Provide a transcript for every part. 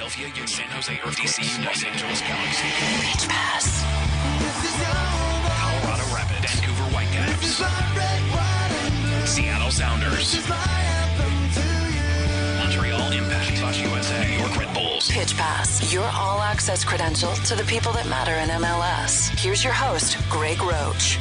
Philadelphia, San Jose, or DC, Los Angeles Galaxy. Pitch Pass. Colorado Rapids, Vancouver Whitecaps, Seattle Sounders, Montreal Impact, USA, New York Red Bulls. Pitch Pass, your all-access credential to the people that matter in MLS. Here's your host, Greg Roach.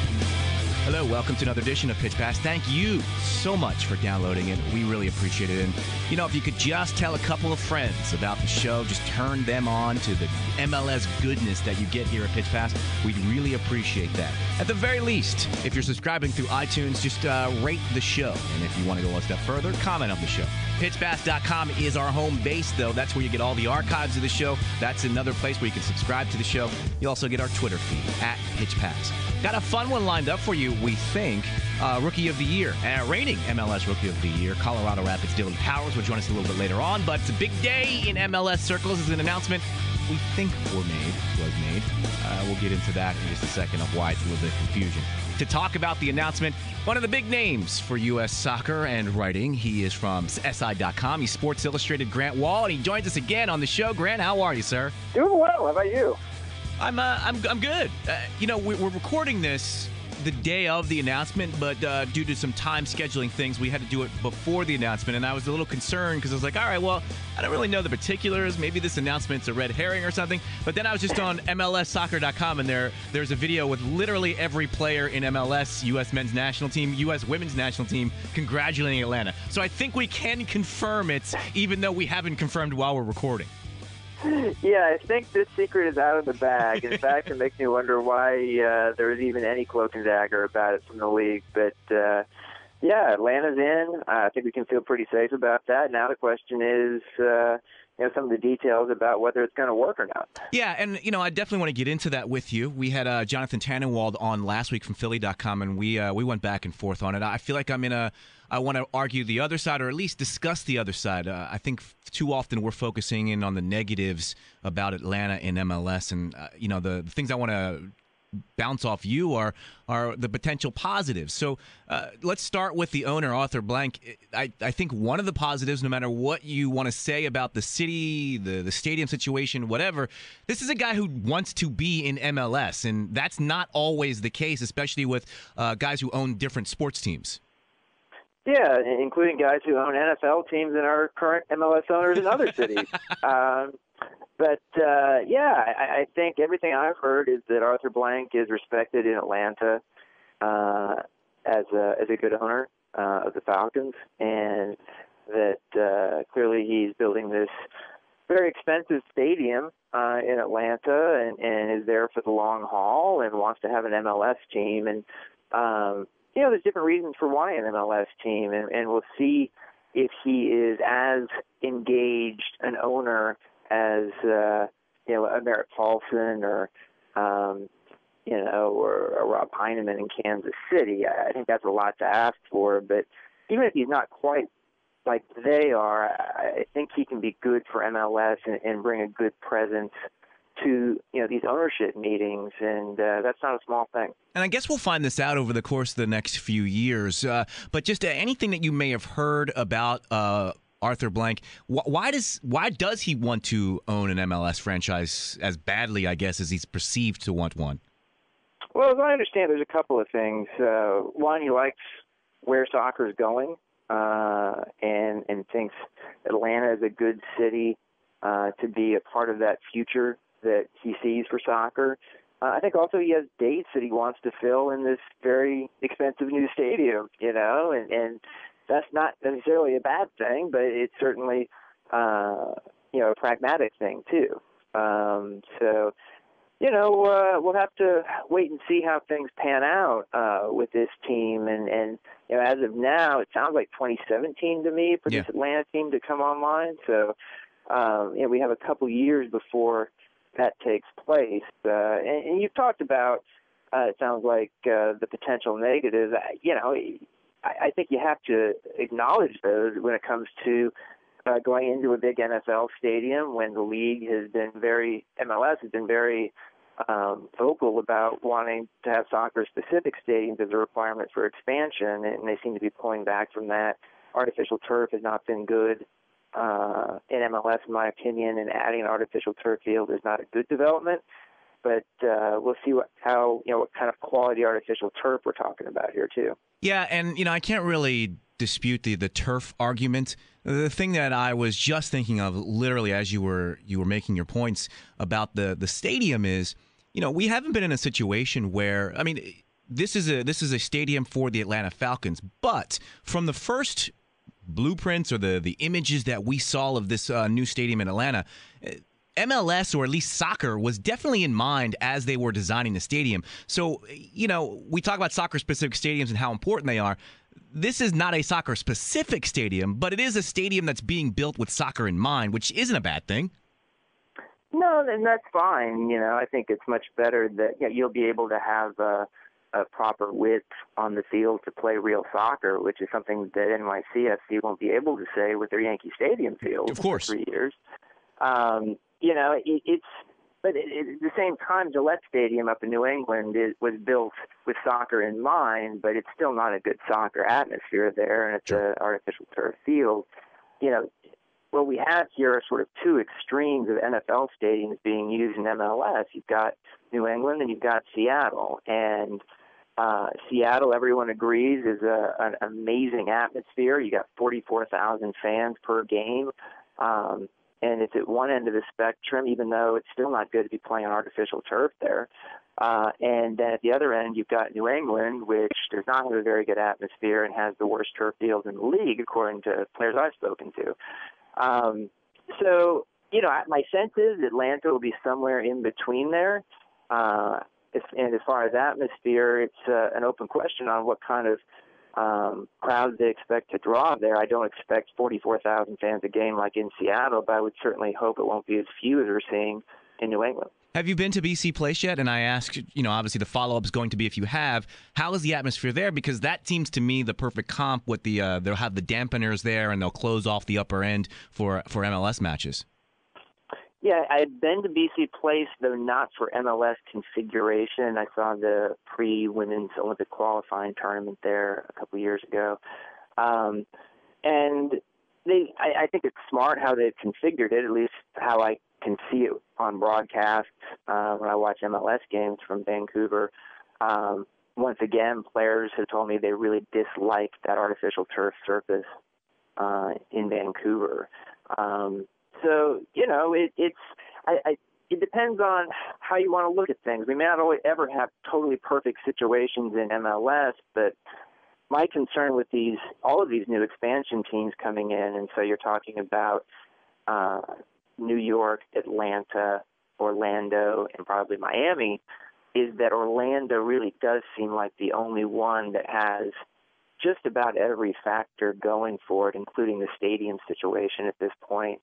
Hello, welcome to another edition of Pitch Pass. Thank you so much for downloading it. We really appreciate it. And, if you could just tell a couple of friends about the show, just turn them on to the MLS goodness that you get here at Pitch Pass, we'd really appreciate that. At the very least, if you're subscribing through iTunes, just rate the show. And if you want to go a step further, comment on the show. PitchPass.com is our home base, though. That's where you get all the archives of the show. That's another place where you can subscribe to the show. You also get our Twitter feed, at PitchPass. Got a fun one lined up for you, we think. Rookie of the Year, reigning MLS Rookie of the Year, Colorado Rapids Dillon Powers will join us a little bit later on. But it's a big day in MLS circles. It's an announcement we think was made. We'll get into that in just a second of why it's a little bit of confusion. To talk about the announcement, one of the big names for U.S. soccer and writing. He is from SI.com. He's Sports Illustrated Grant Wahl, and he joins us again on the show. Grant, how are you, sir? Doing well. How about you? I'm good. We're recording this the day of the announcement, but due to some time scheduling things, we had to do it before the announcement, and I was a little concerned because I was like, all right, well, I don't really know the particulars. Maybe this announcement's a red herring or something. But then I was just on MLSsoccer.com, and there's a video with literally every player in MLS, U.S. men's national team, U.S. women's national team, congratulating Atlanta. So I think we can confirm it, even though we haven't confirmed while we're recording. Yeah, I think this secret is out of the bag. In fact, it makes me wonder why there was even any cloak and dagger about it from the league. But, yeah, Atlanta's in. I think we can feel pretty safe about that. Now the question is, some of the details about whether it's going to work or not. Yeah, and, I definitely want to get into that with you. We had Jonathan Tannenwald on last week from Philly.com, and we went back and forth on it. I feel like I want to argue the other side, or at least discuss the other side. I think too often we're focusing in on the negatives about Atlanta in MLS, and the things I want to bounce off you are the potential positives. So let's start with the owner, Arthur Blank. I think one of the positives, no matter what you want to say about the city, the stadium situation, whatever, this is a guy who wants to be in MLS, and that's not always the case, especially with guys who own different sports teams. Yeah, including guys who own NFL teams and are current MLS owners in other cities. I think everything I've heard is that Arthur Blank is respected in Atlanta as a good owner of the Falcons, and that clearly he's building this very expensive stadium in Atlanta and is there for the long haul and wants to have an MLS team. And there's different reasons for wanting an MLS team, and we'll see if he is as engaged an owner as a Merritt Paulson or Rob Heineman in Kansas City. I think that's a lot to ask for, but even if he's not quite like they are, I think he can be good for MLS and bring a good presence to these ownership meetings, and that's not a small thing. And I guess we'll find this out over the course of the next few years. But just anything that you may have heard about Arthur Blank, why does he want to own an MLS franchise as badly, I guess, as he's perceived to want one? Well, as I understand, there's a couple of things. One, he likes where soccer is going, and thinks Atlanta is a good city to be a part of that future that he sees for soccer. I think also he has dates that he wants to fill in this very expensive new stadium, and that's not necessarily a bad thing, but it's certainly, a pragmatic thing too. We'll have to wait and see how things pan out with this team. And as of now, it sounds like 2017 to me for this Atlanta team to come online. So, we have a couple years before that takes place. And you've talked about, it sounds like, the potential negatives. I think you have to acknowledge those when it comes to going into a big NFL stadium, when the league MLS has been very vocal about wanting to have soccer-specific stadiums as a requirement for expansion, and they seem to be pulling back from that. Artificial turf has not been good in MLS, in my opinion, and adding an artificial turf field is not a good development. But we'll see what kind of quality artificial turf we're talking about here too. Yeah, and I can't really dispute the turf argument. The thing that I was just thinking of, literally, as you were making your points about the stadium is, we haven't been in a situation where, I mean, this is a stadium for the Atlanta Falcons, but from the first blueprints or the images that we saw of this new stadium in Atlanta, MLS, or at least soccer, was definitely in mind as they were designing the stadium. So, we talk about soccer-specific stadiums and how important they are. This is not a soccer-specific stadium, but it is a stadium that's being built with soccer in mind, which isn't a bad thing. No, and that's fine. I think it's much better that you'll be able to have a proper width on the field to play real soccer, which is something that NYCFC won't be able to say with their Yankee Stadium field of course. For 3 years. But at the same time, Gillette Stadium up in New England was built with soccer in mind, but it's still not a good soccer atmosphere there, and it's an artificial turf field. What we have here are sort of two extremes of NFL stadiums being used in MLS. You've got New England and you've got Seattle. And Seattle, everyone agrees, is an amazing atmosphere. You got 44,000 fans per game. And it's at one end of the spectrum, even though it's still not good to be playing on artificial turf there. And then at the other end, you've got New England, which does not have a very good atmosphere and has the worst turf fields in the league, according to players I've spoken to. My sense is Atlanta will be somewhere in between there. And as far as atmosphere, it's an open question on what kind of crowds they expect to draw there. I don't expect 44,000 fans a game like in Seattle, but I would certainly hope it won't be as few as we're seeing in New England. Have you been to BC Place yet? And I asked, obviously the follow-up is going to be, if you have, how is the atmosphere there? Because that seems to me the perfect comp with they'll have the dampeners there and they'll close off the upper end for MLS matches. Yeah, I had been to BC Place, though not for MLS configuration. I saw the pre-women's Olympic qualifying tournament there a couple years ago. And I think it's smart how they've configured it, at least how I can see it on broadcast when I watch MLS games from Vancouver. Once again, players have told me they really dislike that artificial turf surface in Vancouver. It depends on how you want to look at things. We may not always ever have totally perfect situations in MLS, but my concern with all of these new expansion teams coming in, and so you're talking about New York, Atlanta, Orlando, and probably Miami, is that Orlando really does seem like the only one that has just about every factor going for it, including the stadium situation at this point.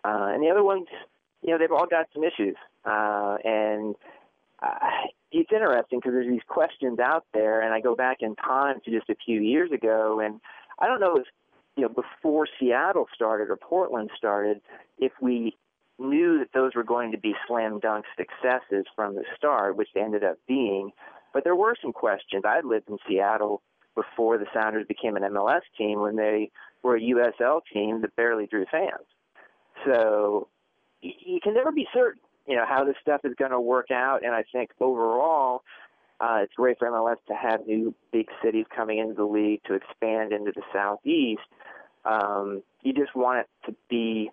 And the other ones, they've all got some issues. It's interesting because there's these questions out there, and I go back in time to just a few years ago, and I don't know if, before Seattle started or Portland started, if we knew that those were going to be slam dunk successes from the start, which they ended up being. But there were some questions. I lived in Seattle before the Sounders became an MLS team, when they were a USL team that barely drew fans. So you can never be certain, how this stuff is going to work out. And I think overall, it's great for MLS to have new big cities coming into the league to expand into the Southeast. You just want it to be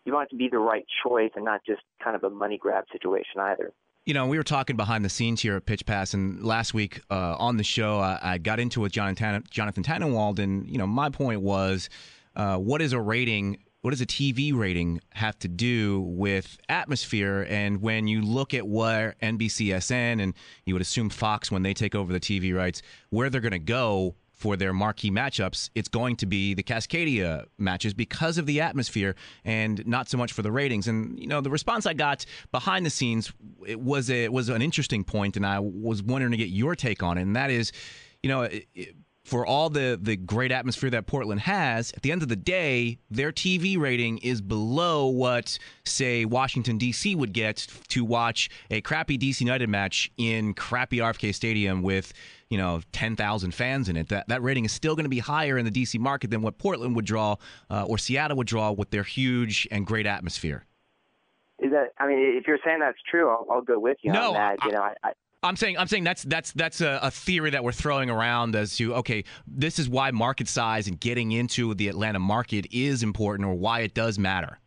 the right choice and not just kind of a money grab situation either. We were talking behind the scenes here at Pitch Pass, and last week on the show, I got into it with Jonathan Tannenwald, and my point was, what is a rating? What does a TV rating have to do with atmosphere? And when you look at where NBCSN and you would assume Fox, when they take over the TV rights, where they're going to go for their marquee matchups, it's going to be the Cascadia matches because of the atmosphere and not so much for the ratings. And, the response I got behind the scenes, it was an interesting point, and I was wondering to get your take on it. And that is, for all the great atmosphere that Portland has, at the end of the day, their TV rating is below what, say, Washington, D.C. would get to watch a crappy D.C. United match in crappy RFK Stadium with, 10,000 fans in it. That rating is still going to be higher in the D.C. market than what Portland would draw or Seattle would draw with their huge and great atmosphere. Is that? I mean, if you're saying that's true, I'll go with you on that. I'm saying that's a theory that we're throwing around as to, okay, this is why market size and getting into the Atlanta market is important, or why it does matter.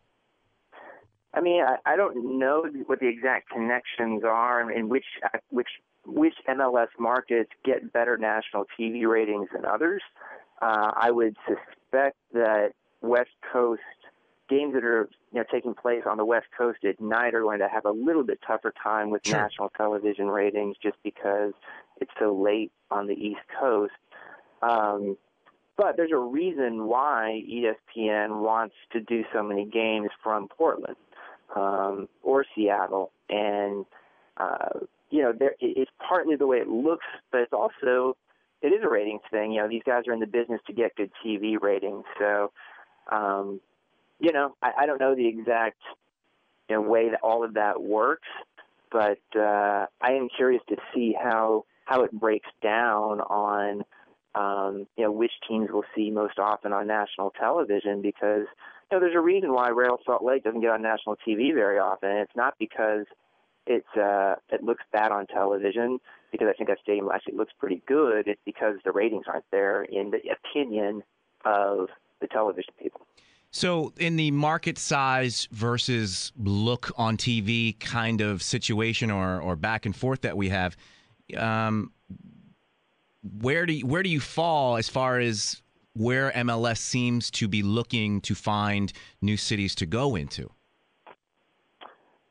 I mean, I don't know what the exact connections are and which MLS markets get better national TV ratings than others. I would suspect that West Coast games that are taking place on the West Coast at night are going to have a little bit tougher time with national television ratings just because it's so late on the East Coast. But there's a reason why ESPN wants to do so many games from Portland or Seattle. And, it's partly the way it looks, but it is a ratings thing. These guys are in the business to get good TV ratings. So, I don't know the exact way that all of that works, but I am curious to see how it breaks down on which teams we'll see most often on national television, because there's a reason why Real Salt Lake doesn't get on national TV very often. And it's not because it looks bad on television, because I think that stadium actually looks pretty good. It's because the ratings aren't there in the opinion of the television people. So in the market size versus look on TV kind of situation or back and forth that we have, where do you fall as far as where MLS seems to be looking to find new cities to go into?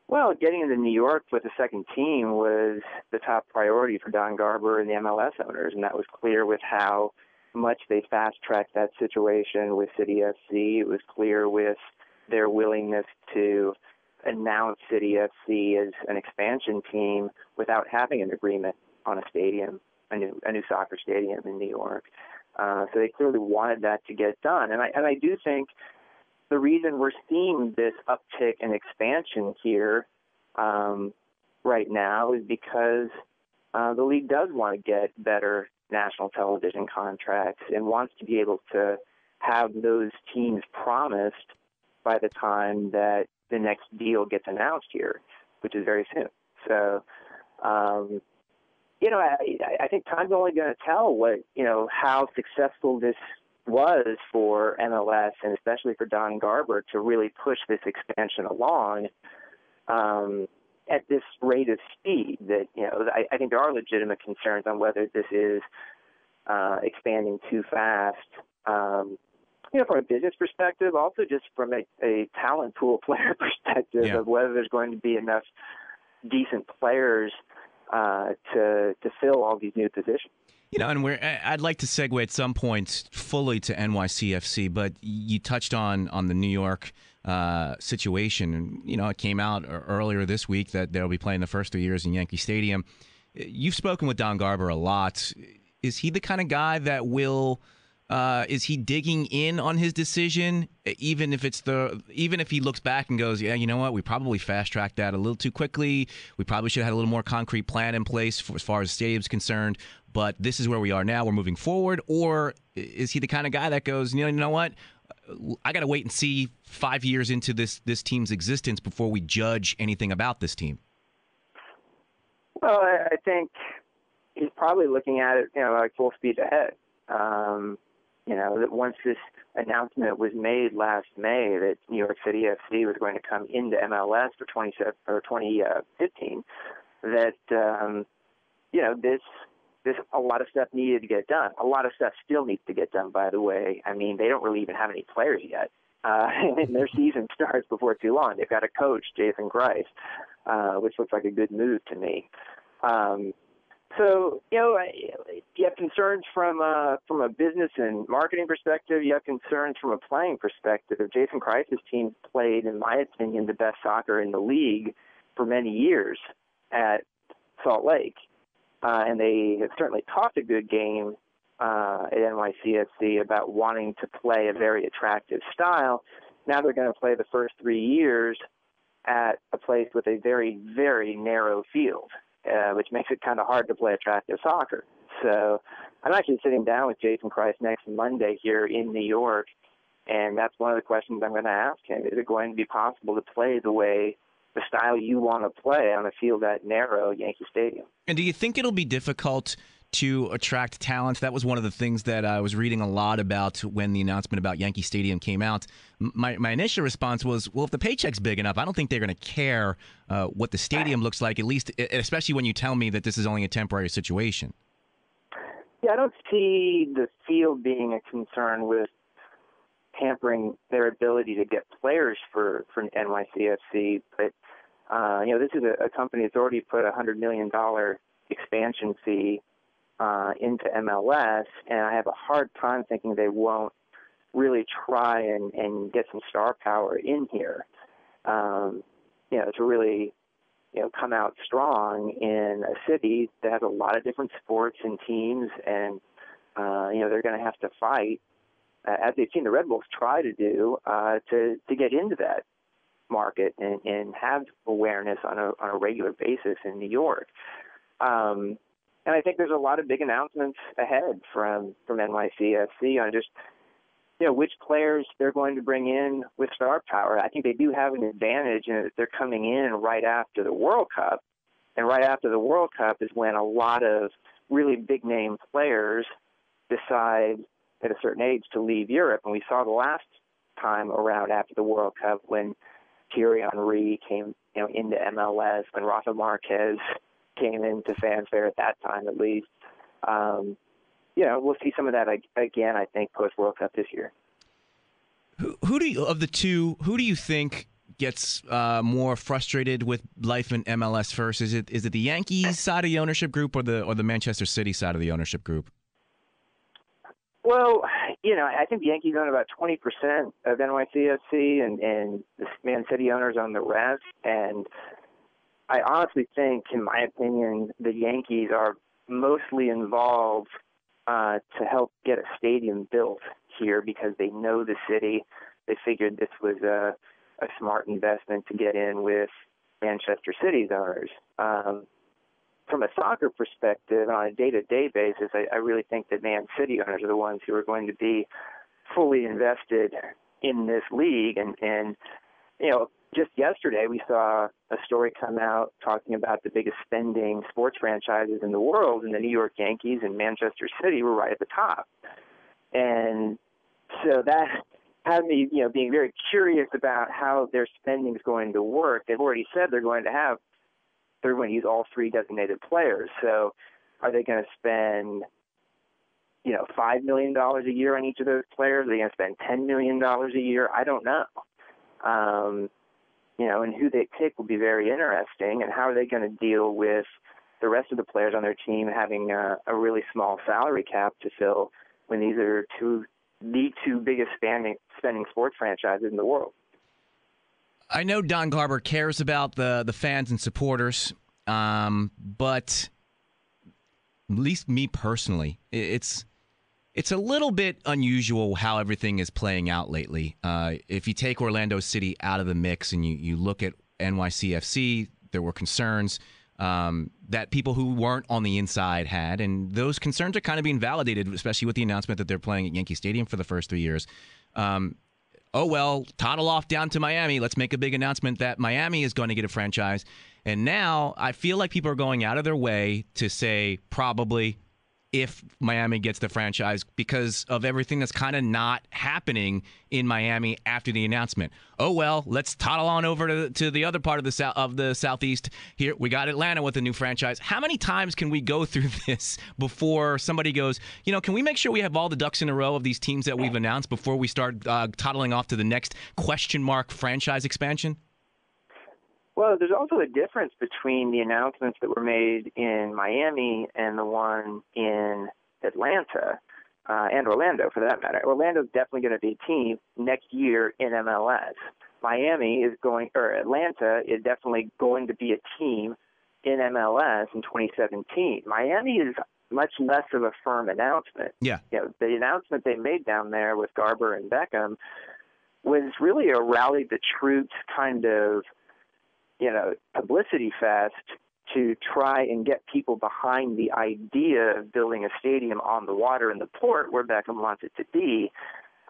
Well, getting into New York with a second team was the top priority for Don Garber and the MLS owners, and that was clear with how much they fast-tracked that situation with City FC. It was clear with their willingness to announce City FC as an expansion team without having an agreement on a stadium, a new soccer stadium in New York. So they clearly wanted that to get done. And I do think the reason we're seeing this uptick in expansion here right now is because the league does want to get better national television contracts and wants to be able to have those teams promised by the time that the next deal gets announced here, which is very soon. So, I think time's only going to tell how successful this was for MLS and especially for Don Garber to really push this expansion along at this rate of speed. That I think there are legitimate concerns on whether this is expanding too fast. From a business perspective, also just from a talent pool player perspective of whether there's going to be enough decent players to fill all these new positions. And I'd like to segue at some point fully to NYCFC, but you touched on the New York situation. And, it came out earlier this week that they'll be playing the first 3 years in Yankee Stadium. You've spoken with Don Garber a lot. Is he the kind of guy that will is he digging in on his decision, even if he looks back and goes, yeah, you know what, we probably fast-tracked that a little too quickly. We probably should have had a little more concrete plan in place as far as the stadium's concerned, but this is where we are now. We're moving forward. Or is he the kind of guy that goes, you know what, I got to wait and see 5 years into this team's existence before we judge anything about this team? Well, I think he's probably looking at it, like full speed ahead. That once this announcement was made last May that New York City FC was going to come into MLS for 2015, that this a lot of stuff needed to get done. A lot of stuff still needs to get done, by the way. I mean, they don't really even have any players yet, and their season starts before too long. They've got a coach, Jason Grice, which looks like a good move to me. So, you have concerns from a business and marketing perspective. You have concerns from a playing perspective. Jason Christ's team played, in my opinion, the best soccer in the league for many years at Salt Lake. And they have certainly talked a good game at NYCFC about wanting to play a very attractive style. Now they're going to play the first 3 years at a place with a very, very narrow field, which makes it kind of hard to play attractive soccer. So I'm actually sitting down with Jason Christ next Monday here in New York, and that's one of the questions I'm going to ask him. Is it going to be possible to play the style you want to play on a field that narrow, Yankee Stadium? And do you think it'll be difficult to attract talent? That was one of the things that I was reading a lot about when the announcement about Yankee Stadium came out. My initial response was, well, if the paycheck's big enough, I don't think they're going to care what the stadium looks like, at least, especially when you tell me that this is only a temporary situation. Yeah, I don't see the field being a concern with hampering their ability to get players for NYCFC. But, this is a company that's already put a $100 million expansion fee into MLS, and I have a hard time thinking they won't really try and get some star power in here, to really, come out strong in a city that has a lot of different sports and teams, and, they're going to have to fight, as they've seen the Red Bulls try to do, to get into that market and have awareness on a regular basis in New York. And I think there's a lot of big announcements ahead from NYCFC on just, which players they're going to bring in with star power. I think they do have an advantage in that they're coming in right after the World Cup. And right after the World Cup is when a lot of really big-name players decide at a certain age to leave Europe. And we saw the last time around after the World Cup when Thierry Henry came into MLS, when Rafa Marquez came into fanfare at that time at least. We'll see some of that again, I think, post-World Cup this year. Who do you think gets more frustrated with life in MLS first? Is it the Yankees side of the ownership group or the Manchester City side of the ownership group? Well, I think the Yankees own about 20% of NYCFC, and the Man City owners own the rest. And I honestly think, in my opinion, the Yankees are mostly involved to help get a stadium built here because they know the city. They figured this was a smart investment to get in with Manchester City's owners. From a soccer perspective, on a day-to-day basis, I really think that Man City owners are the ones who are going to be fully invested in this league. And just yesterday we saw a story come out talking about the biggest spending sports franchises in the world, and the New York Yankees and Manchester City were right at the top. And so that had me, being very curious about how their spending is going to work. They've already said they're going to use all three designated players. So are they going to spend, $5 million a year on each of those players? Are they going to spend $10 million a year? I don't know. And who they pick will be very interesting. And how are they going to deal with the rest of the players on their team having a really small salary cap to fill when these are the two biggest spending sports franchises in the world? I know Don Garber cares about the fans and supporters, but at least me personally, it's a little bit unusual how everything is playing out lately. If you take Orlando City out of the mix and you look at NYCFC, there were concerns that people who weren't on the inside had, and those concerns are kind of being validated, especially with the announcement that they're playing at Yankee Stadium for the first 3 years. Toddle off down to Miami. Let's make a big announcement that Miami is going to get a franchise. And now I feel like people are going out of their way to say probably if Miami gets the franchise because of everything that's kind of not happening in Miami after the announcement. Let's toddle on over to the other part of the Southeast. Here we got Atlanta with a new franchise. How many times can we go through this before somebody goes, can we make sure we have all the ducks in a row of these teams that we've announced before we start toddling off to the next question mark franchise expansion? Well, there's also a difference between the announcements that were made in Miami and the one in Atlanta and Orlando, for that matter. Orlando's definitely going to be a team next year in MLS. Atlanta is definitely going to be a team in MLS in 2017. Miami is much less of a firm announcement. Yeah. The announcement they made down there with Garber and Beckham was really a rally the troops kind of, publicity fest to try and get people behind the idea of building a stadium on the water in the port where Beckham wants it to be.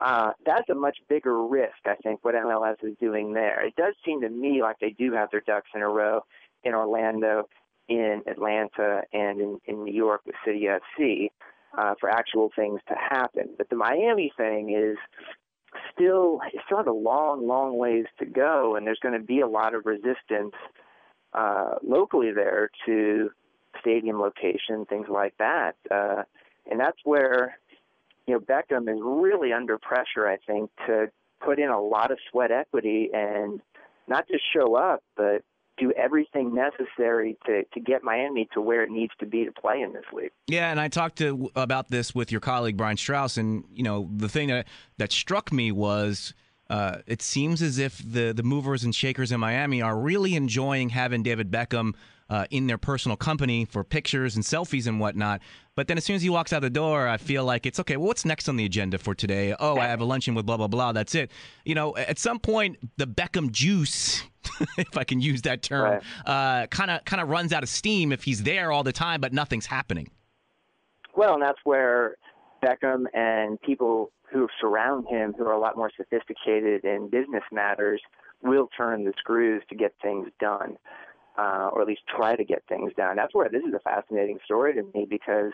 That's a much bigger risk, I think, what MLS is doing there. It does seem to me like they do have their ducks in a row in Orlando, in Atlanta, and in New York with City FC for actual things to happen. But the Miami thing is still has a long, long ways to go, and there's going to be a lot of resistance locally there to stadium location, things like that. And that's where, Beckham is really under pressure, I think, to put in a lot of sweat equity and not just show up, but do everything necessary to get Miami to where it needs to be to play in this league. Yeah, and I talked about this with your colleague Brian Strauss, and the thing that struck me was it seems as if the movers and shakers in Miami are really enjoying having David Beckham in their personal company for pictures and selfies and whatnot. But then as soon as he walks out the door, I feel like it's okay. Well, what's next on the agenda for today? Oh, I have a luncheon with blah, blah, blah. That's it. At some point, the Beckham juice, if I can use that term, kind of runs out of steam if he's there all the time, but nothing's happening. Well, and that's where Beckham and people who surround him, who are a lot more sophisticated in business matters, will turn the screws to get things done. Or at least try to get things done. That's where this is a fascinating story to me because,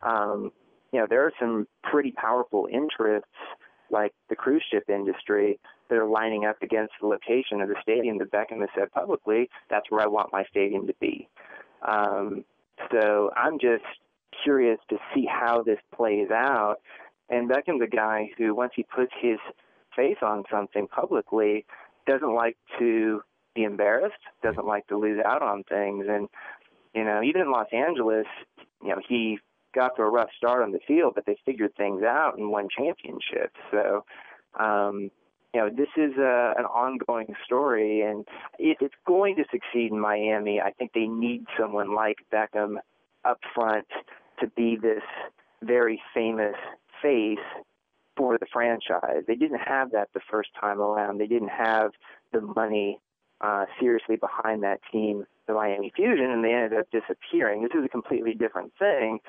there are some pretty powerful interests like the cruise ship industry that are lining up against the location of the stadium that Beckham has said publicly, that's where I want my stadium to be. So I'm just curious to see how this plays out. And Beckham's a guy who, once he puts his face on something publicly, doesn't like to be embarrassed, doesn't like to lose out on things. And, even in Los Angeles, he got to a rough start on the field, but they figured things out and won championships. So, this is an ongoing story, and it's going to succeed in Miami. I think they need someone like Beckham up front to be this very famous face for the franchise. They didn't have that the first time around. They didn't have the money seriously behind that team, the Miami Fusion, and they ended up disappearing. This is a completely different thing,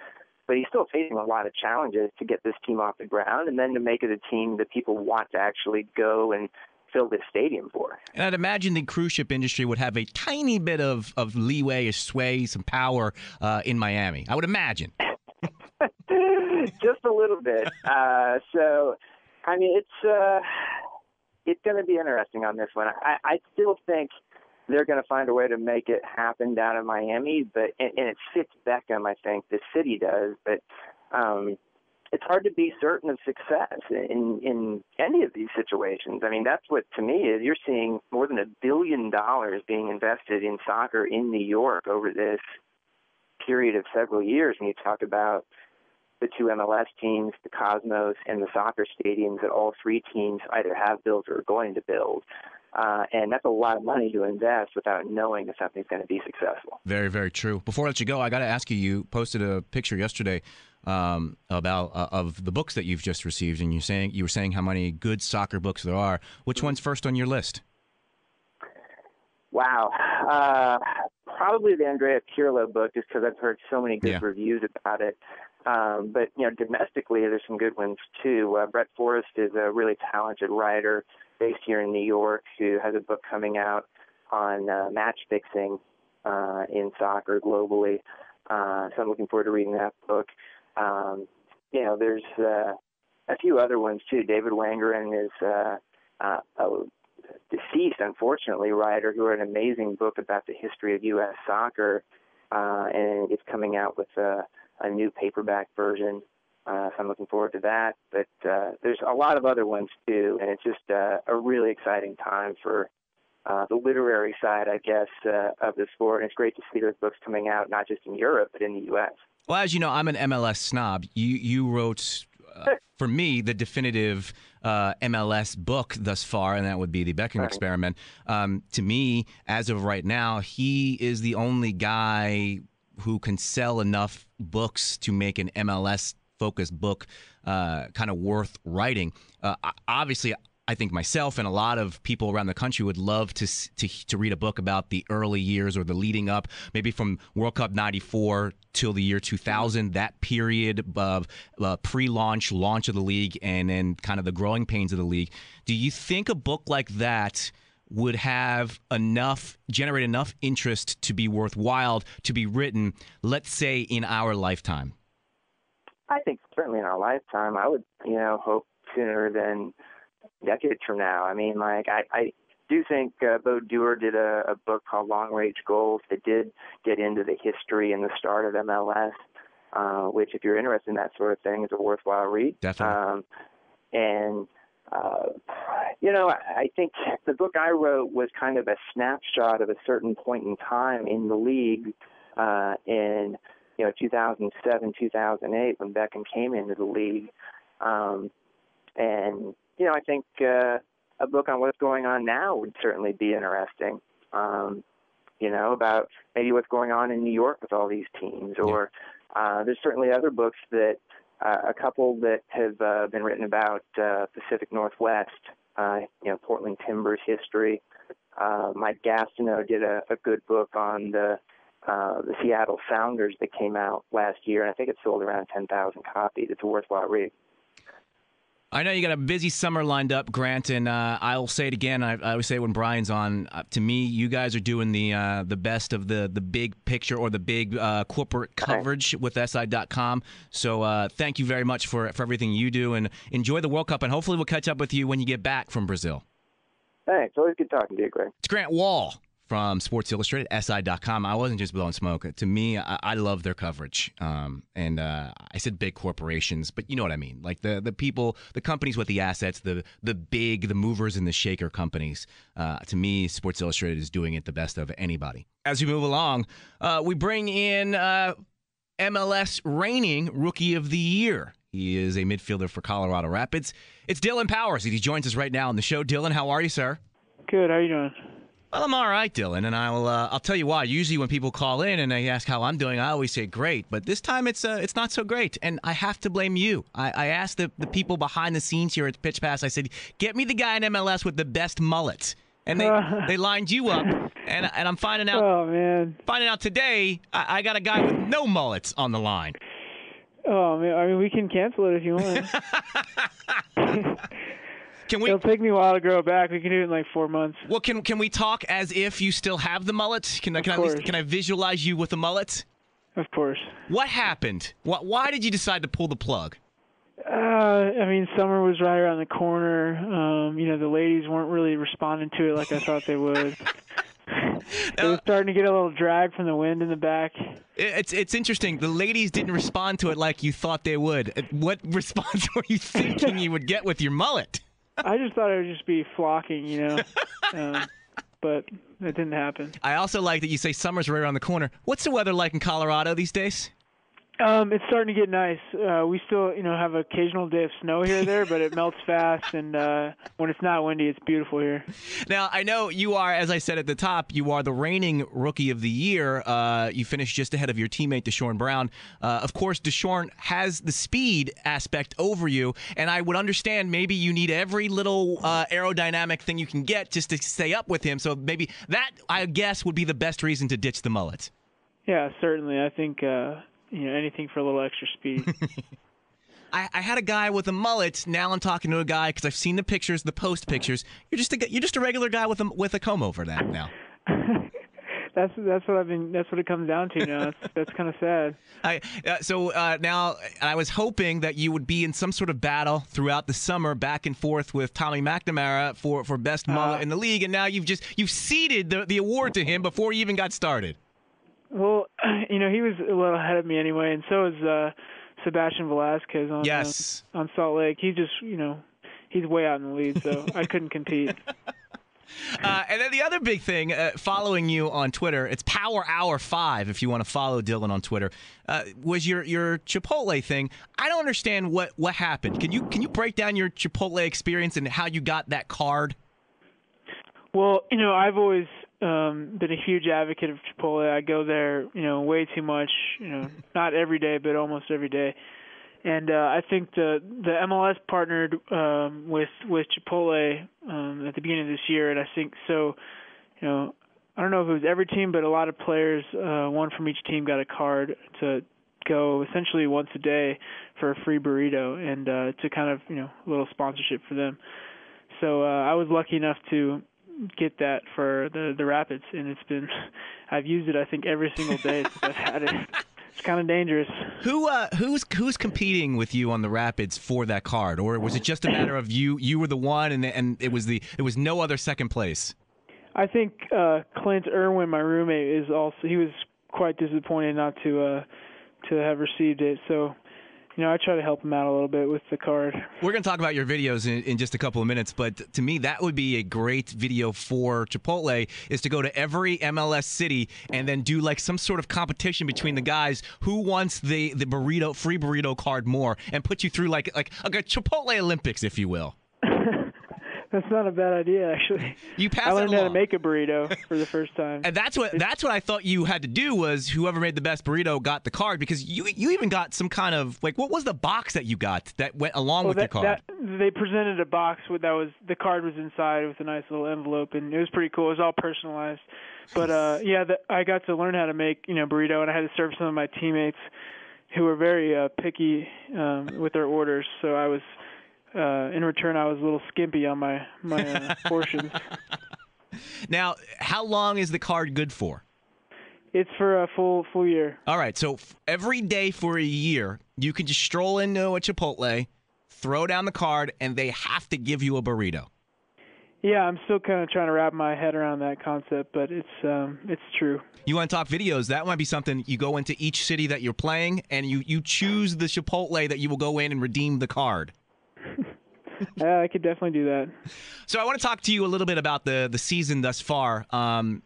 but he's still facing a lot of challenges to get this team off the ground and then to make it a team that people want to actually go and fill this stadium for. And I'd imagine the cruise ship industry would have a tiny bit of leeway, a sway, some power in Miami. I would imagine. Just a little bit. It's going to be interesting on this one. I still think they're going to find a way to make it happen down in Miami, and it fits Beckham, I think. The city does, but it's hard to be certain of success in any of these situations. I mean, that's what, to me, is you're seeing more than $1 billion being invested in soccer in New York over this period of several years. And you talk about the two MLS teams, the Cosmos, and the soccer stadiums that all three teams either have built or are going to build. And that's a lot of money to invest without knowing if something's going to be successful. Very, very true. Before I let you go, I got to ask you, you posted a picture yesterday about of the books that you've just received, and you were saying how many good soccer books there are. Which one's first on your list? Wow. Probably the Andrea Pirlo book, just because I've heard so many good reviews about it. But, domestically, there's some good ones, too. Brett Forrest is a really talented writer based here in New York who has a book coming out on match fixing in soccer globally. So I'm looking forward to reading that book. There's a few other ones, too. David Wangerin is a deceased, unfortunately, writer who wrote an amazing book about the history of U.S. soccer, and it's coming out with a new paperback version. So I'm looking forward to that. But there's a lot of other ones, too, and it's just a really exciting time for the literary side, I guess, of the sport. And it's great to see those books coming out, not just in Europe, but in the U.S. Well, as you know, I'm an MLS snob. You wrote, for me, the definitive MLS book thus far, and that would be the Beckham Experiment. To me, as of right now, he is the only guy who can sell enough books to make an MLS-focused book kind of worth writing. Obviously, I think myself and a lot of people around the country would love to read a book about the early years or the leading up, maybe from World Cup '94 till the year 2000, that period of pre-launch, launch of the league, and then kind of the growing pains of the league. Do you think a book like that would generate enough interest to be worthwhile to be written, let's say, in our lifetime? I think certainly in our lifetime. I would, hope sooner than decades from now. I mean, I do think Bo Dewar did a book called Long Range Goals that did get into the history and the start of MLS, which, if you're interested in that sort of thing, is a worthwhile read. Definitely. I think the book I wrote was kind of a snapshot of a certain point in time in the league in 2007, 2008, when Beckham came into the league. I think a book on what's going on now would certainly be interesting, about maybe what's going on in New York with all these teams. Or there's certainly other books that a couple that have been written about Pacific Northwest, Portland Timbers history. Mike Gastineau did a good book on the Seattle Sounders that came out last year, and I think it sold around 10,000 copies. It's a worthwhile read. I know you got a busy summer lined up, Grant, and I'll say it again. I always say it when Brian's on. To me, you guys are doing the best of the big picture or the big corporate coverage with SI.com. So thank you very much for everything you do, and enjoy the World Cup, and hopefully we'll catch up with you when you get back from Brazil. Thanks. Always good talking to you, Greg. It's Grant Wahl from Sports Illustrated, SI.com. I wasn't just blowing smoke. To me, I love their coverage. And I said big corporations, but you know what I mean. Like the people, the companies with the assets, the movers and the shaker companies. To me, Sports Illustrated is doing it the best of anybody. As we move along, we bring in MLS reigning Rookie of the Year. He is a midfielder for Colorado Rapids. It's Dillon Powers. He joins us right now on the show. Dillon, how are you, sir? Good. How are you doing? Well, I'm all right, Dillon, and I'll tell you why. Usually when people call in and they ask how I'm doing, I always say great, but this time it's not so great, and I have to blame you. I asked the people behind the scenes here at Pitch Pass, I said, get me the guy in MLS with the best mullet, and they lined you up, and I'm finding out. Oh man! Finding out today, I got a guy with no mullets on the line. Oh man! I mean, we can cancel it if you want. It'll take me a while to grow back. We can do it in like 4 months. Well, can we talk as if you still have the mullet? Can I visualize you with a mullet? Of course. What happened? Why did you decide to pull the plug? I mean, summer was right around the corner. The ladies weren't really responding to it like I thought they would. They were starting to get a little drag from the wind in the back. It's interesting. The ladies didn't respond to it like you thought they would. What response were you thinking you would get with your mullet? I just thought it would just be flocking, but it didn't happen. I also like that you say summer's right around the corner. What's the weather like in Colorado these days? It's starting to get nice. We still, have an occasional day of snow here or there, but it melts fast, and when it's not windy, it's beautiful here. Now, I know you are, as I said at the top, you are the reigning Rookie of the Year. You finished just ahead of your teammate, Deshaun Brown. Of course, Deshaun has the speed aspect over you, and I would understand maybe you need every little aerodynamic thing you can get just to stay up with him, so maybe that, I guess, would be the best reason to ditch the mullet. Yeah, certainly. I think... anything for a little extra speed. I had a guy with a mullet. Now I'm talking to a guy because I've seen the pictures, the post pictures. You're just a regular guy with a comb over that now. That's what it comes down to now. That's kind of sad. Now I was hoping that you would be in some sort of battle throughout the summer, back and forth with Tommy McNamara for best mullet in the league, and now you've ceded the award to him before you even got started. Well, he was a little ahead of me anyway, and so is Sebastian Velasquez on Salt Lake. He just, he's way out in the lead, so I couldn't compete. And then the other big thing, following you on Twitter, it's Power Hour 5 if you want to follow Dillon on Twitter, was your Chipotle thing. I don't understand what happened. Can you break down your Chipotle experience and how you got that card? Well, I've always been a huge advocate of Chipotle. I go there, way too much, not every day, but almost every day. And I think the MLS partnered with Chipotle at the beginning of this year, and I think so. I don't know if it was every team, but a lot of players, one from each team, got a card to go essentially once a day for a free burrito, and to kind of a little sponsorship for them. So I was lucky enough to get that for the Rapids, and I've used it I think every single day since I've had it. It's kind of dangerous. Who's competing with you on the Rapids for that card, or was it just a matter of you were the one and it was no other second place? I think Clint Irwin, my roommate, he was quite disappointed not to have received it. So, I try to help him out a little bit with the card. We're going to talk about your videos in just a couple of minutes, but to me, that would be a great video for Chipotle, is to go to every MLS city and then do like some sort of competition between the guys who wants the free burrito card more, and put you through like a Chipotle Olympics, if you will. That's not a bad idea, actually. I learned how to make a burrito for the first time. And that's what I thought you had to do, was whoever made the best burrito got the card, because you even got some kind of, like, what was the box that you got that went along with your card? They presented a box the card was inside with a nice little envelope, and it was pretty cool. It was all personalized. But I got to learn how to make burrito, and I had to serve some of my teammates who were very picky with their orders. So I was. In return, I was a little skimpy on my portions. Now, how long is the card good for? It's for a full year. All right, so every day for a year, you can just stroll into a Chipotle, throw down the card, and they have to give you a burrito. Yeah, I'm still kind of trying to wrap my head around that concept, but it's true. You want to talk videos? That might be something. You go into each city that you're playing, and you choose the Chipotle that you will go in and redeem the card. I could definitely do that. So I want to talk to you a little bit about the season thus far. And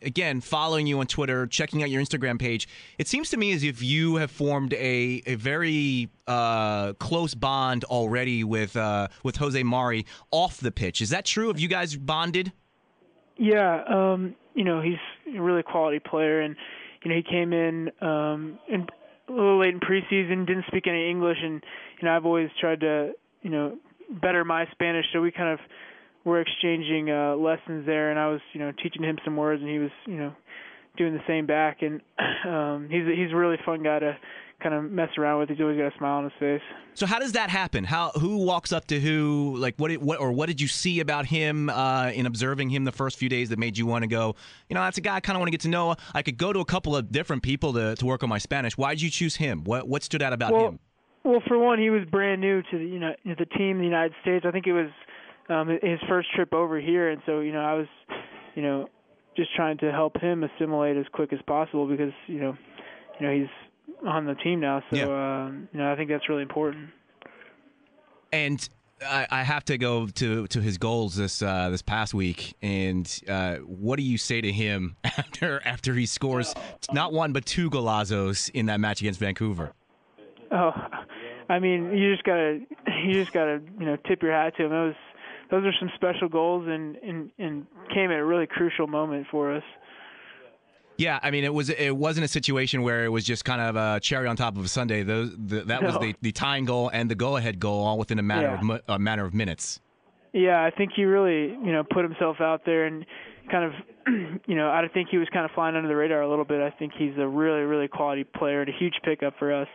again, following you on Twitter, checking out your Instagram page, it seems to me as if you have formed a very close bond already with Jose Mari off the pitch. Is that true? Have you guys bonded? Yeah, he's a really quality player, and he came in a little late in preseason, didn't speak any English, and I've always tried to better my Spanish, so we kind of were exchanging lessons there, and I was teaching him some words, and he was doing the same back, and he's a really fun guy to kind of mess around with. He's always got a smile on his face. So how does that happen? Who walks up to who? Like what did you see about him in observing him the first few days that made you want to go, that's a guy I kind of want to get to know. I could go to a couple of different people to work on my Spanish. Why did you choose him? What stood out about him? Well, for one, he was brand new to the team in the United States. I think it was his first trip over here, and so I was just trying to help him assimilate as quick as possible, because he's on the team now. So I think that's really important. And I have to go to his goals this past week, and what do you say to him after he scores not one but two golazos in that match against Vancouver? Oh, I mean, you just gotta tip your hat to him. Those are some special goals, and came at a really crucial moment for us. Yeah, I mean, it wasn't a situation where it was just kind of a cherry on top of a sundae. Was the tying goal and the go-ahead goal all within a matter of minutes. Yeah, I think he really put himself out there, and kind of I think he was kind of flying under the radar a little bit. I think he's a really, really quality player and a huge pickup for us.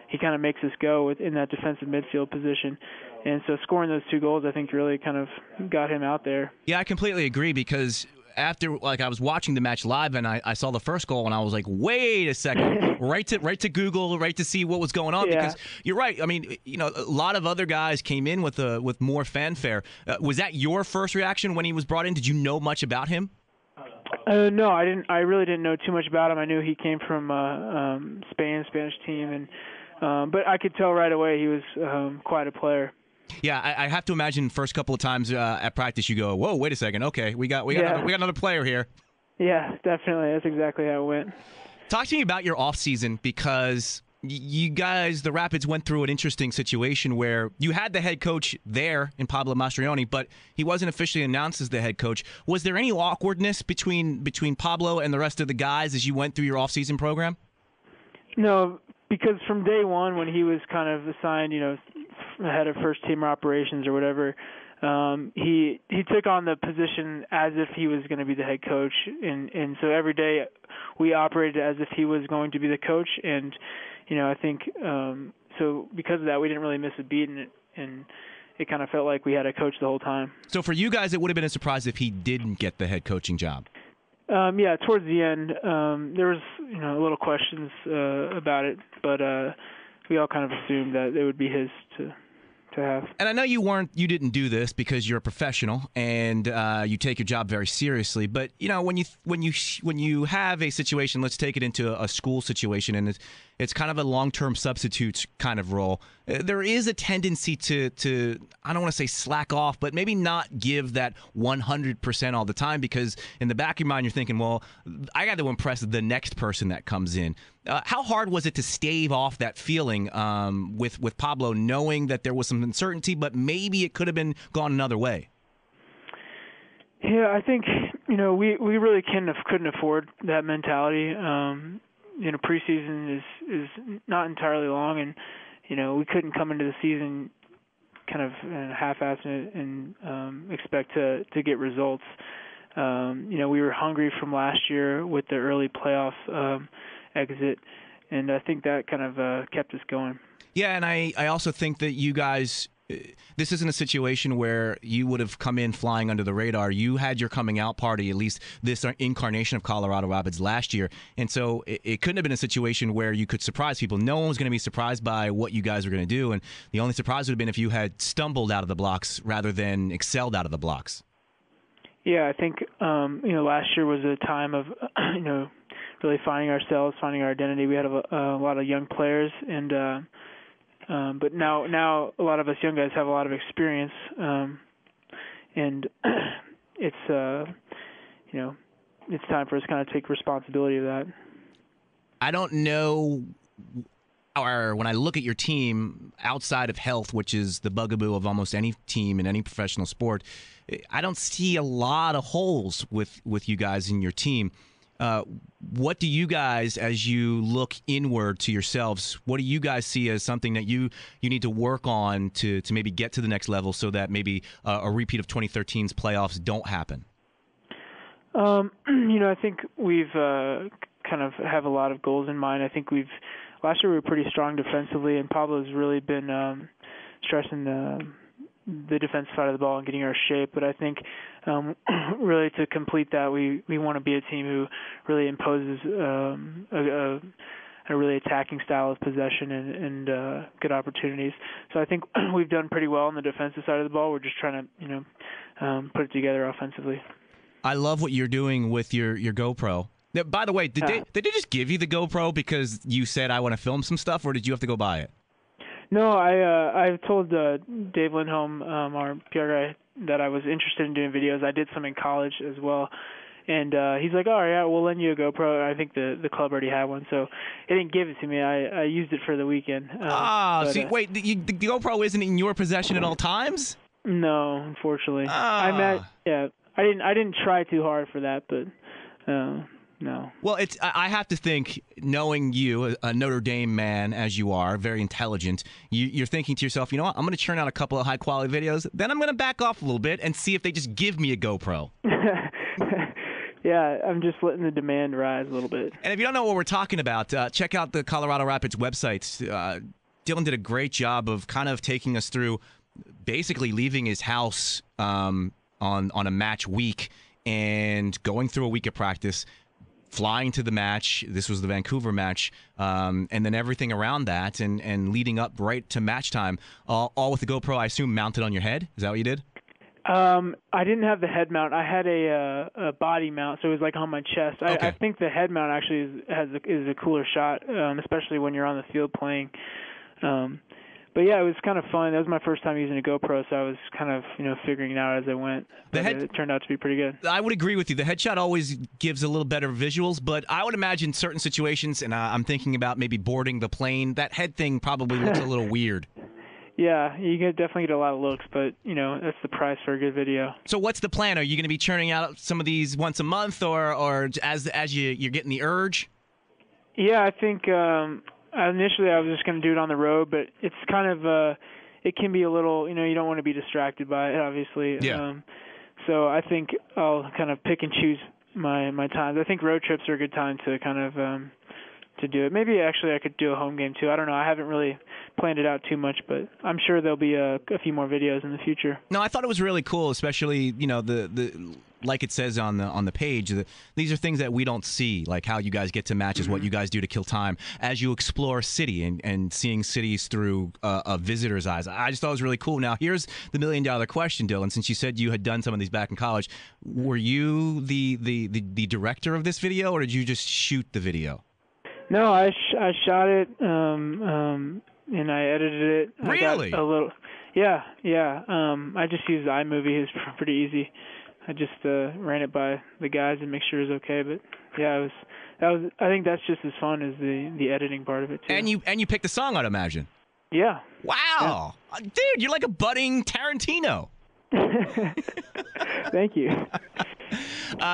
He kind of makes us go in that defensive midfield position. And so scoring those two goals, I think, really kind of got him out there. Yeah, I completely agree, because after I was watching the match live and I saw the first goal and I was like, wait a second, right to Google, right to see what was going on, because you're right. I mean, a lot of other guys came in with more fanfare. Was that your first reaction when he was brought in? Did you know much about him? No, I didn't. I really didn't know too much about him. I knew he came from Spanish team, and but I could tell right away he was quite a player. Yeah, I have to imagine first couple of times at practice you go, whoa, wait a second, okay, we got another player here. Yeah, definitely. That's exactly how it went. Talk to me about your off season, because you guys, the Rapids, went through an interesting situation where you had the head coach there in Pablo Mastroianni, but he wasn't officially announced as the head coach. Was there any awkwardness between Pablo and the rest of the guys as you went through your off-season program? No, because from day one when he was kind of assigned, head of first-team operations or whatever, he took on the position as if he was going to be the head coach, and so every day we operated as if he was going to be the coach, and I think so because of that we didn't really miss a beat, and it kind of felt like we had a coach the whole time. So for you guys, it would have been a surprise if he didn't get the head coaching job. Yeah, towards the end, there was a little questions about it, but we all kind of assumed that it would be his to have. And I know you didn't do this because you're a professional and you take your job very seriously. But when you have a situation, let's take it into a school situation, and it's kind of a long-term substitute kind of role. There is a tendency to I don't want to say slack off, but maybe not give that 100% all the time, because in the back of your mind you're thinking, well, I got to impress the next person that comes in. How hard was it to stave off that feeling with Pablo, knowing that there was some uncertainty, but maybe it could have been gone another way? Yeah, I think we really couldn't afford that mentality. Preseason is not entirely long, and we couldn't come into the season kind of half-assed and expect to get results. We were hungry from last year with the early playoff exit, and I think that kind of kept us going. Yeah, and I also think that you guys, this isn't a situation where you would have come in flying under the radar. You had your coming out party, at least this incarnation of Colorado Rapids last year, and so it couldn't have been a situation where you could surprise people. No one was going to be surprised by what you guys were going to do, and the only surprise would have been if you had stumbled out of the blocks rather than excelled out of the blocks. Yeah, I think last year was a time of really finding ourselves, finding our identity. We had a lot of young players, and but now a lot of us young guys have a lot of experience, and it's it's time for us to kind of take responsibility of that. I don't know, or when I look at your team outside of health, which is the bugaboo of almost any team in any professional sport, I don't see a lot of holes with you guys in your team. What do you guys, as you look inward to yourselves, what do you guys see as something that you need to work on to maybe get to the next level so that maybe a repeat of 2013's playoffs don't happen? I think we've kind of have a lot of goals in mind. I think last year we were pretty strong defensively, and Pablo's really been stressing the defensive side of the ball and getting our shape. But I think really to complete that, we want to be a team who really imposes a really attacking style of possession and good opportunities. So I think we've done pretty well on the defensive side of the ball. We're just trying to put it together offensively. I love what you're doing with your GoPro. Now, by the way, did they just give you the GoPro because you said I want to film some stuff, or did you have to go buy it? No, I told Dave Lindholm, our PR guy, that I was interested in doing videos. I did some in college as well, and he's like, "Oh yeah, we'll lend you a GoPro." I think the club already had one, so he didn't give it to me. I used it for the weekend. Wait, the GoPro isn't in your possession at all times? No, unfortunately. I didn't try too hard for that, but no. Well, I have to think, knowing you, a Notre Dame man as you are, very intelligent, you're thinking to yourself, you know what, I'm going to churn out a couple of high-quality videos, then I'm going to back off a little bit and see if they just give me a GoPro. Yeah, I'm just letting the demand rise a little bit. And if you don't know what we're talking about, check out the Colorado Rapids website. Dylan did a great job of kind of taking us through basically leaving his house on a match week and going through a week of practice, flying to the match. This was the Vancouver match, and then everything around that and leading up right to match time, all with the GoPro, I assume, mounted on your head. Is that what you did? I didn't have the head mount. I had a body mount, so it was like on my chest. Okay. I think the head mount actually is a cooler shot, especially when you're on the field playing. yeah, it was kind of fun. That was my first time using a GoPro, so I was kind of, figuring it out as I went. It turned out to be pretty good. I would agree with you. The headshot always gives a little better visuals, but I would imagine certain situations, and I'm thinking about maybe boarding the plane, that head thing probably looks a little weird. Yeah, you definitely get a lot of looks, but, that's the price for a good video. So what's the plan? Are you going to be churning out some of these once a month, or as you're getting the urge? Yeah, I think initially I was just going to do it on the road, but it's kind of it can be a little, you don't want to be distracted by it, obviously. Yeah. So I think I'll kind of pick and choose my times. I think road trips are a good time to kind of to do it. Maybe actually I could do a home game too. I don't know. I haven't really planned it out too much, but I'm sure there'll be a few more videos in the future. No, I thought it was really cool, especially the like it says on the page. These are things that we don't see, like how you guys get to matches, what you guys do to kill time as you explore a city and seeing cities through a visitor's eyes. I just thought it was really cool. Now, here's the $1 million question, Dylan. Since you said you had done some of these back in college, were you the director of this video, or did you just shoot the video? No, I shot it and I edited it. Really? I got a little. Yeah. I just used iMovie. It's pretty easy. I just ran it by the guys and make sure it was okay. But yeah, I think that's just as fun as the editing part of it too. And you picked the song, I'd imagine. Yeah. Wow, yeah. Dude, you're like a budding Tarantino. Thank you.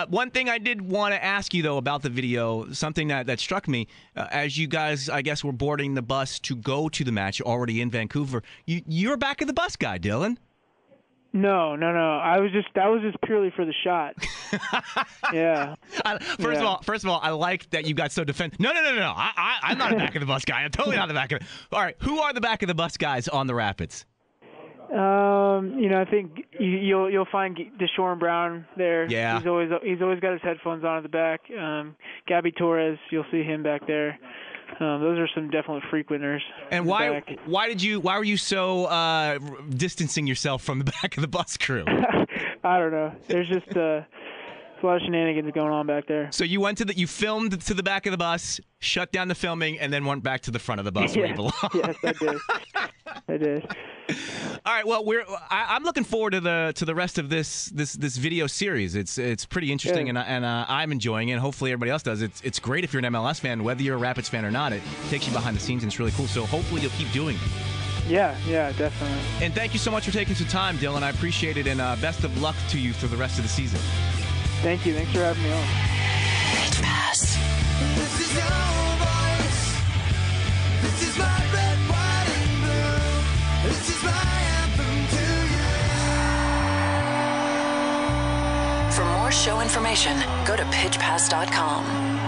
One thing I did want to ask you, though, about the video, something that struck me, as you guys, I guess, were boarding the bus to go to the match already in Vancouver, you're back of the bus guy, Dylan. No. That was just purely for the shot. Yeah. First of all, I like that you got so defensive. No. I'm not a back of the bus guy. I'm totally not the back of it. All right, who are the back of the bus guys on the Rapids? I think you'll find Deshaun and Brown there. Yeah. He's always got his headphones on at the back. Gabby Torres, you'll see him back there. Those are some definite frequenters. And why were you so distancing yourself from the back of the bus crew? I don't know. There's just a lot of shenanigans going on back there. So you filmed to the back of the bus, shut down the filming, and then went back to the front of the bus where you belong. Yes, I did. All right. Well, I'm looking forward to the rest of this video series. It's pretty interesting, and I'm enjoying it. And hopefully everybody else does. It's great if you're an MLS fan, whether you're a Rapids fan or not. It takes you behind the scenes, and it's really cool. So hopefully you'll keep doing it. Yeah, definitely. And thank you so much for taking some time, Dylan. I appreciate it, and best of luck to you for the rest of the season. Thank you. Thanks for having me on. Pitch Pass. This is your voice. This is my red, white, and blue. This is my anthem to you. For more show information, go to pitchpass.com.